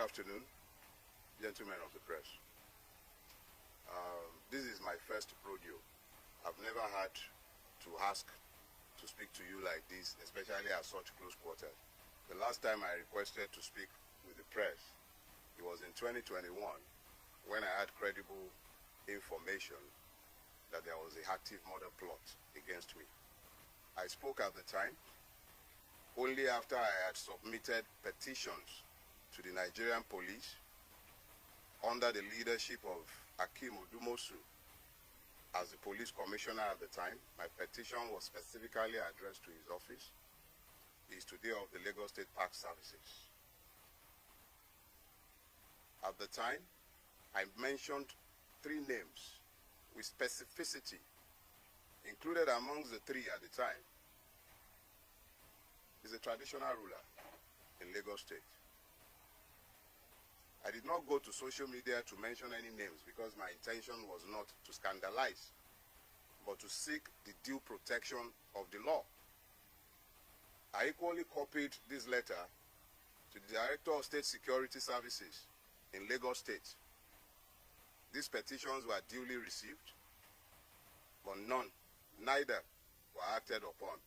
afternoon, gentlemen of the press. This is my first rodeo. I've never had to ask to speak to you like this, especially at such close quarters. The last time I requested to speak with the press, it was in 2021 when I had credible information that there was an active murder plot against me. I spoke at the time only after I had submitted petitions to the Nigerian police under the leadership of Akim Odumosu as the police commissioner at the time. My petition was specifically addressed to his office. He is today of the Lagos State Park Services. At the time, I mentioned 3 names with specificity. Included amongst the 3 at the time is a traditional ruler in Lagos State. I did not go to social media to mention any names because my intention was not to scandalize, but to seek the due protection of the law. I equally copied this letter to the Director of State Security Services in Lagos State. These petitions were duly received, but neither were acted upon.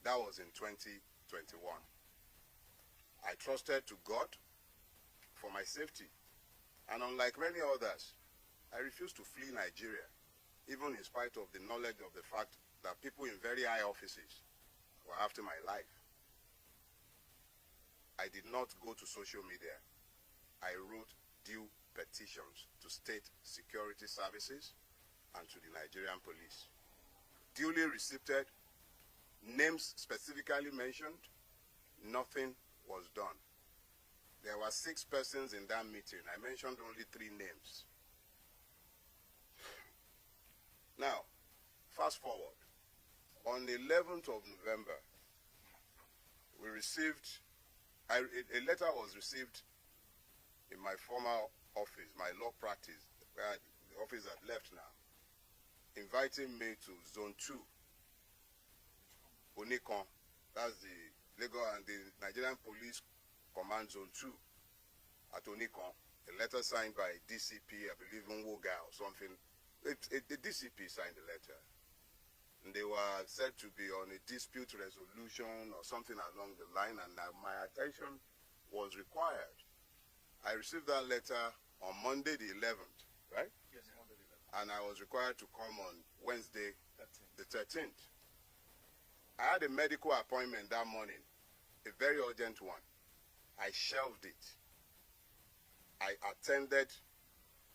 That was in 2021. I trusted to God for my safety, and unlike many others, I refused to flee Nigeria, even in spite of the knowledge of the fact that people in very high offices were after my life. I did not go to social media. I wrote due petitions to state security services and to the Nigerian police. Duly received, names specifically mentioned, nothing was done. There were 6 persons in that meeting. I mentioned only 3 names. Now, fast forward. On the 11th of November, we received, a letter was received in my former office, my law practice, where the office had left now, inviting me to Zone 2, Onikon. That's the Lagos and the Nigerian Police Command Zone 2 at Onikon. A letter signed by DCP, I believe Nwoga or something. The DCP signed the letter. And they were said to be on a dispute resolution or something along the line, and my attention was required. I received that letter on Monday the 11th, right? Yes, Monday the 11th. And I was required to come on Wednesday the 13th. I had a medical appointment that morning, a very urgent one. I shelved it. I attended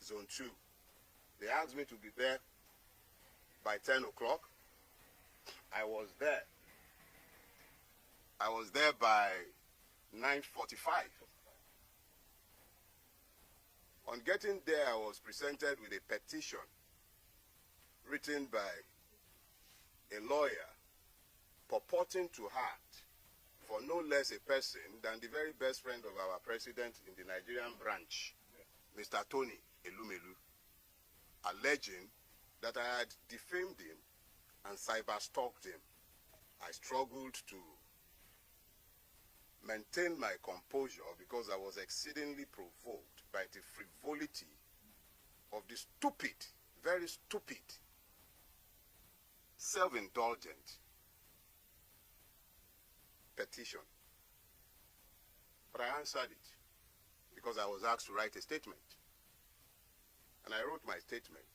Zone 2. They asked me to be there by 10 o'clock. I was there. I was there by 9:45. On getting there, I was presented with a petition written by a lawyer purporting to act for no less a person than the very best friend of our president in the Nigerian branch, Mr. Tony Elumelu, alleging that I had defamed him and cyber-stalked him. I struggled to maintain my composure because I was exceedingly provoked by the frivolity of the stupid, very stupid, self-indulgent petition. But I answered it because I was asked to write a statement. And I wrote my statement,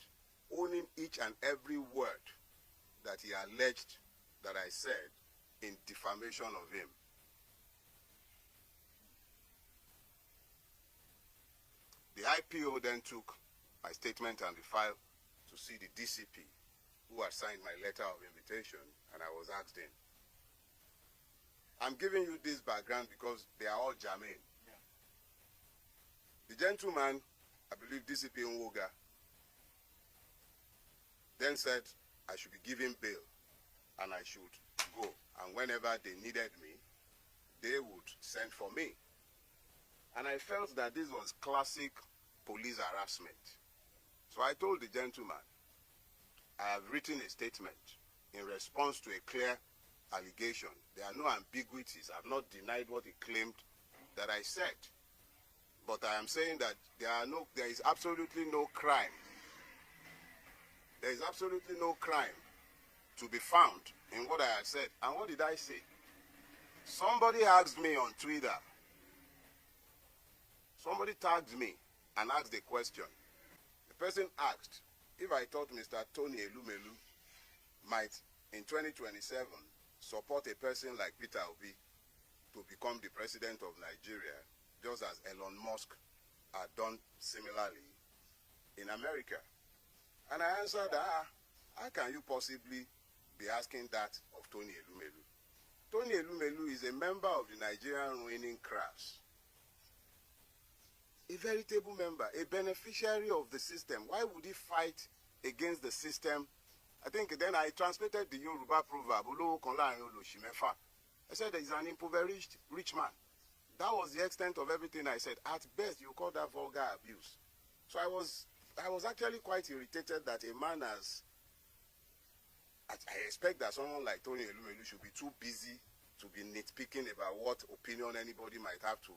owning each and every word that he alleged that I said in defamation of him. The IPO then took my statement and the file to see the DCP, who had signed my letter of invitation, and I was asked in. I'm giving you this background because they are all germane. Yeah. The gentleman, I believe DCP Nwoga, then said I should be given bail and I should go. And whenever they needed me, they would send for me. And I felt that this was classic police harassment. So I told the gentleman, I have written a statement in response to a clear allegation. There are no ambiguities. I have not denied what he claimed that I said. But I am saying that there is absolutely no crime. There is absolutely no crime to be found in what I have said. And what did I say? Somebody asked me on Twitter. Somebody tagged me and asked a question. The person asked if I thought Mr. Tony Elumelu might, in 2027, support a person like Peter Obi to become the president of Nigeria, just as Elon Musk had done similarly in America. And I answered, how can you possibly be asking that of Tony Elumelu? Tony Elumelu is a member of the Nigerian ruining class. A veritable member, a beneficiary of the system. Why would he fight against the system? I think then I translated the Yoruba proverb, I said he's an impoverished rich man. That was the extent of everything I said. At best, you call that vulgar abuse. So I was actually quite irritated that a man has... I expect that someone like Tony Elumelu should be too busy to be nitpicking about what opinion anybody might have to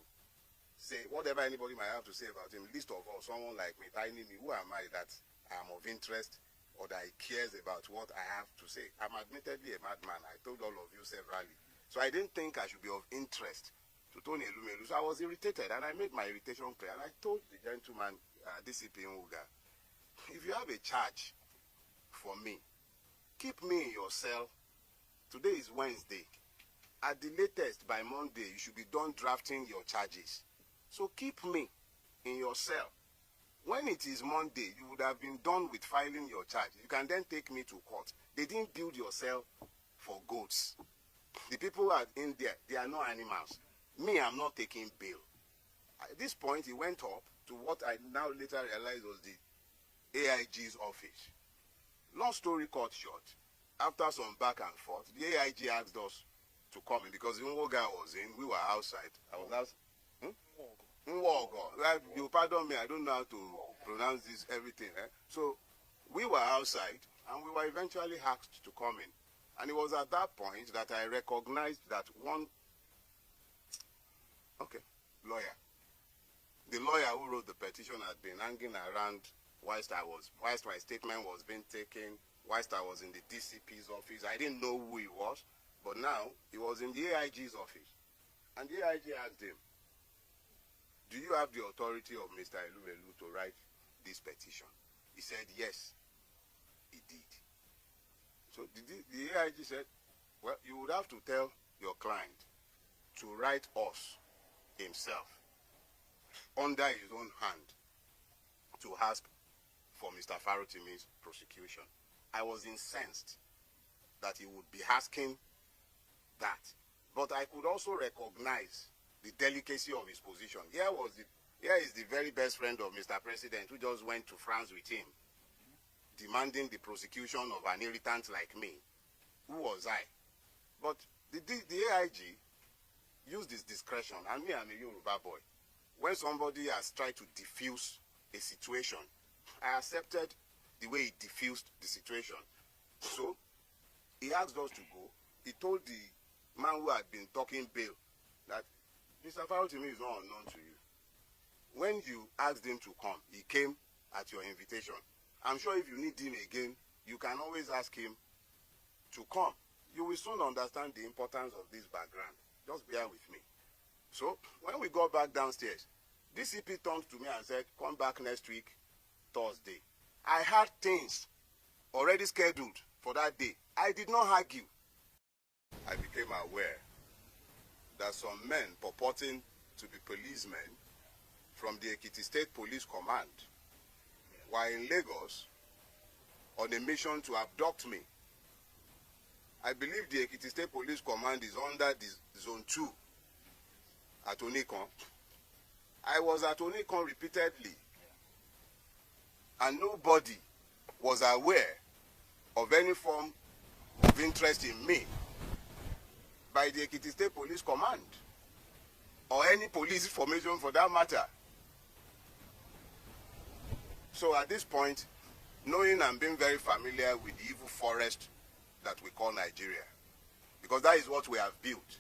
say, whatever anybody might have to say about him. Least of all, someone like me, tiny me, who am I that I'm of interest or that he cares about what I have to say? I'm admittedly a madman. I told all of you severally. So I didn't think I should be of interest to Tony Elumelu. So I was irritated, and I made my irritation clear. And I told the gentleman, DCP Nwuga, if you have a charge for me, keep me in your cell. Today is Wednesday. At the latest, by Monday, you should be done drafting your charges. So keep me in your cell. When it is Monday, you would have been done with filing your charge. You can then take me to court. They didn't build your cell for goats. The people in there, they are not animals. Me, I'm not taking bail. At this point, he went up to what I now later realized was the AIG's office. Long story cut short, after some back and forth, the AIG asked us to come in because Nwuga was in, we were outside. I was outside. Nwuga. You pardon me, I don't know how to pronounce this, everything. So we were outside and we were eventually asked to come in. And it was at that point that I recognized that lawyer. The lawyer who wrote the petition had been hanging around whilst my statement was being taken, whilst I was in the DCP's office. I didn't know who he was, but now he was in the AIG's office. And the AIG asked him, do you have the authority of Mr. Elumelu to write this petition? He said, yes, he did. So the AIG said, well, you would have to tell your client to write us himself under his own hand to ask for Mr. Farotimi's prosecution. I was incensed that he would be asking that. But I could also recognize the delicacy of his position. Here is the very best friend of Mr. President who just went to France with him, demanding the prosecution of an irritant like me. Who was I? But the AIG used his discretion, and me, I'm a Yoruba boy. When somebody has tried to diffuse a situation, I accepted the way he diffused the situation. So he asked us to go. He told the man who had been talking bail that Mr. Farotimi is not unknown to you. When you asked him to come, he came at your invitation. I'm sure if you need him again, you can always ask him to come. You will soon understand the importance of this background. Just bear with me. So when we got back downstairs, DCP turned to me and said, come back next week, Thursday. I had things already scheduled for that day. I did not argue. I became aware that some men purporting to be policemen from the Ekiti State Police Command were in Lagos on a mission to abduct me. I believe the Ekiti State Police Command is under the Zone 2 at Onikon. I was at Onikon repeatedly, and nobody was aware of any form of interest in me by the Ekiti State Police Command, or any police formation for that matter. So at this point, knowing and being very familiar with the evil forest that we call Nigeria, because that is what we have built,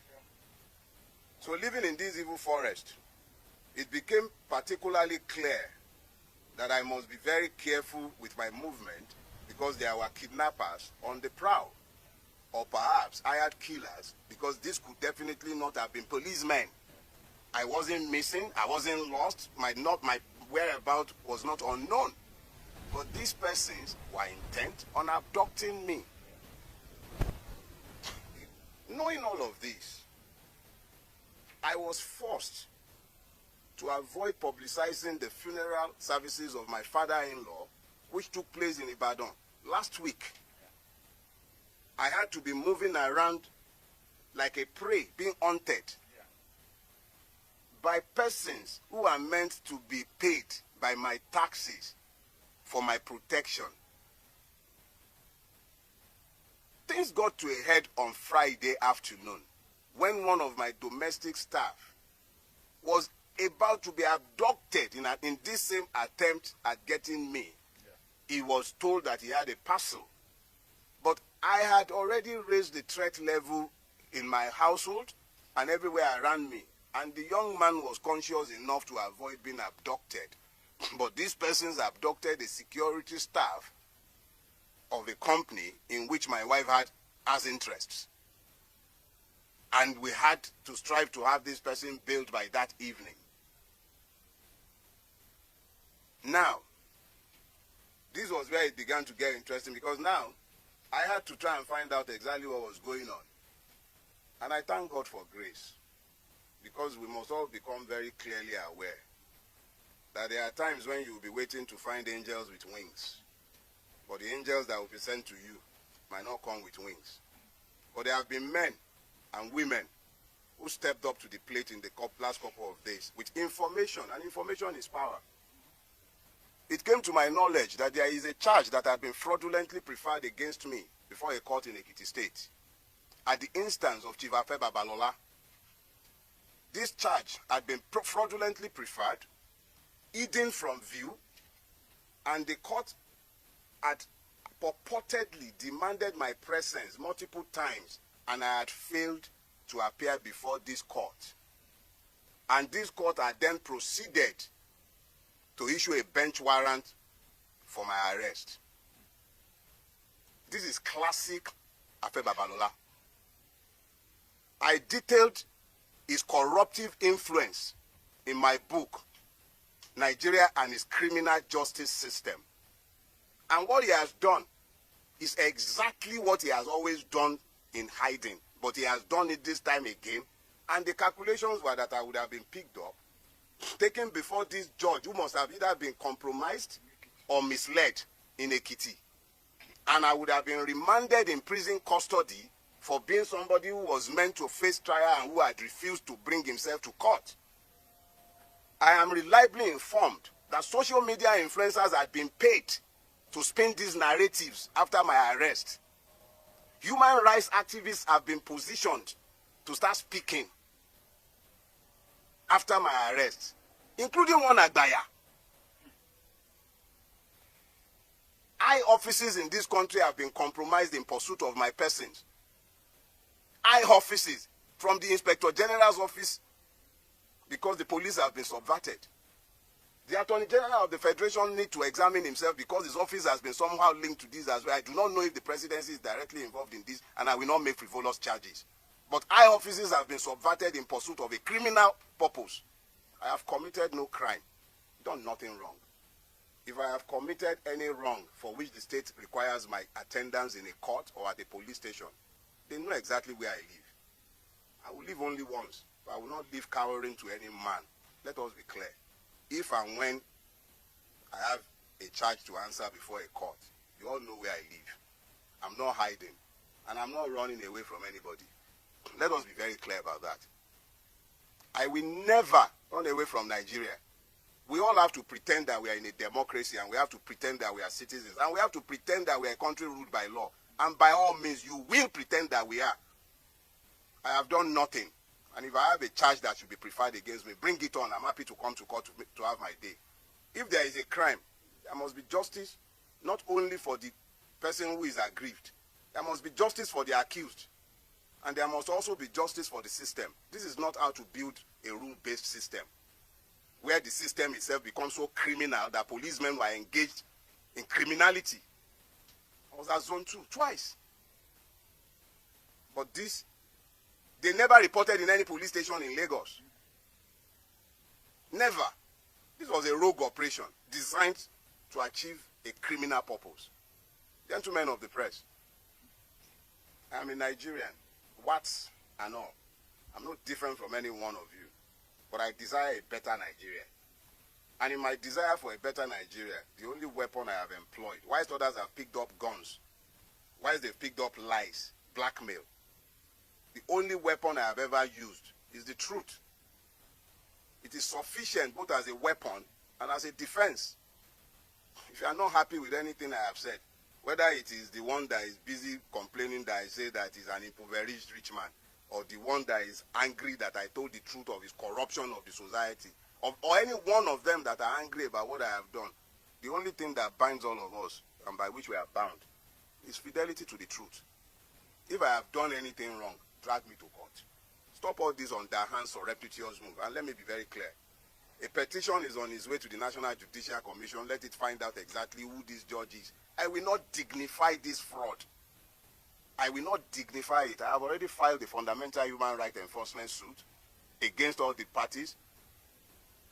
So living in this evil forest, it became particularly clear that I must be very careful with my movement because there were kidnappers on the prowl, or perhaps hired killers, because this could definitely not have been policemen. I wasn't missing, I wasn't lost, my whereabouts was not unknown. But these persons were intent on abducting me. Knowing all of this, I was forced to avoid publicizing the funeral services of my father-in-law, which took place in Ibadan last week. I had to be moving around like a prey, being hunted by persons who are meant to be paid by my taxes for my protection. Things got to a head on Friday afternoon when one of my domestic staff was about to be abducted in this same attempt at getting me. He was told that he had a parcel. But I had already raised the threat level in my household and everywhere around me. And the young man was conscious enough to avoid being abducted. But these persons abducted the security staff of a company in which my wife has interests. And we had to strive to have this person bailed by that evening. Now, this was where it began to get interesting, because now I had to try and find out exactly what was going on. And I thank God for grace, because we must all become very clearly aware that there are times when you will be waiting to find angels with wings, but the angels that will be sent to you might not come with wings. But there have been men and women who stepped up to the plate in the last couple of days with information, and information is power. It came to my knowledge that there is a charge that had been fraudulently preferred against me before a court in Ekiti State at the instance of Chief Afe Babalola. This charge had been fraudulently preferred, hidden from view, and the court had purportedly demanded my presence multiple times, and I had failed to appear before this court. And this court had then proceeded to issue a bench warrant for my arrest. This is classic Afe Babalola. I detailed his corruptive influence in my book, Nigeria and its Criminal Justice System. And what he has done is exactly what he has always done in hiding, but he has done it this time again. And the calculations were that I would have been picked up, taken before this judge who must have either been compromised or misled in Ekiti. And I would have been remanded in prison custody for being somebody who was meant to face trial and who had refused to bring himself to court. I am reliably informed that social media influencers had been paid to spin these narratives after my arrest. Human rights activists have been positioned to start speaking after my arrest, including one Agbaya. High offices in this country have been compromised in pursuit of my persons. High offices, from the Inspector General's office, because the police have been subverted. The Attorney General of the Federation needs to examine himself because his office has been somehow linked to this as well. I do not know if the presidency is directly involved in this, and I will not make frivolous charges. But high offices have been subverted in pursuit of a criminal purpose. I have committed no crime, done nothing wrong. If I have committed any wrong for which the state requires my attendance in a court or at a police station, they know exactly where I live. I will live only once, but I will not live cowering to any man. Let us be clear. If and when I have a charge to answer before a court, you all know where I live. I'm not hiding, and I'm not running away from anybody. Let us be very clear about that. I will never run away from Nigeria. We all have to pretend that we are in a democracy, and we have to pretend that we are citizens, and we have to pretend that we are a country ruled by law. And by all means, you will pretend that we are. I have done nothing. And if I have a charge that should be preferred against me, bring it on. I'm happy to come to court to have my day. If there is a crime, there must be justice, not only for the person who is aggrieved. There must be justice for the accused. And there must also be justice for the system. This is not how to build a rule-based system where the system itself becomes so criminal that policemen were engaged in criminality. I was at Zone 2 twice. But this, they never reported in any police station in Lagos. Never. This was a rogue operation designed to achieve a criminal purpose. Gentlemen of the press, I'm a Nigerian, whats and all. I'm not different from any one of you, but I desire a better Nigeria. And in my desire for a better Nigeria, the only weapon I have employed, whilst others have picked up guns, whilst they've picked up lies, blackmail, the only weapon I have ever used is the truth. It is sufficient both as a weapon and as a defense. If you are not happy with anything I have said, whether it is the one that is busy complaining that I say that he's an impoverished rich man, or the one that is angry that I told the truth of his corruption of the society, or any one of them that are angry about what I have done, the only thing that binds all of us, and by which we are bound, is fidelity to the truth. If I have done anything wrong, drag me to court. Stop all this underhand surreptitious move, and let me be very clear. A petition is on its way to the National Judicial Commission. Let it find out exactly who this judge is. I will not dignify this fraud. I will not dignify it. I have already filed a fundamental human rights enforcement suit against all the parties,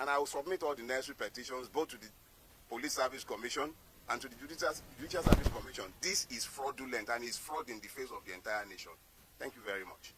and I will submit all the necessary petitions both to the Police Service Commission and to the Judicial Service Commission. This is fraudulent, and is fraud in the face of the entire nation. Thank you very much.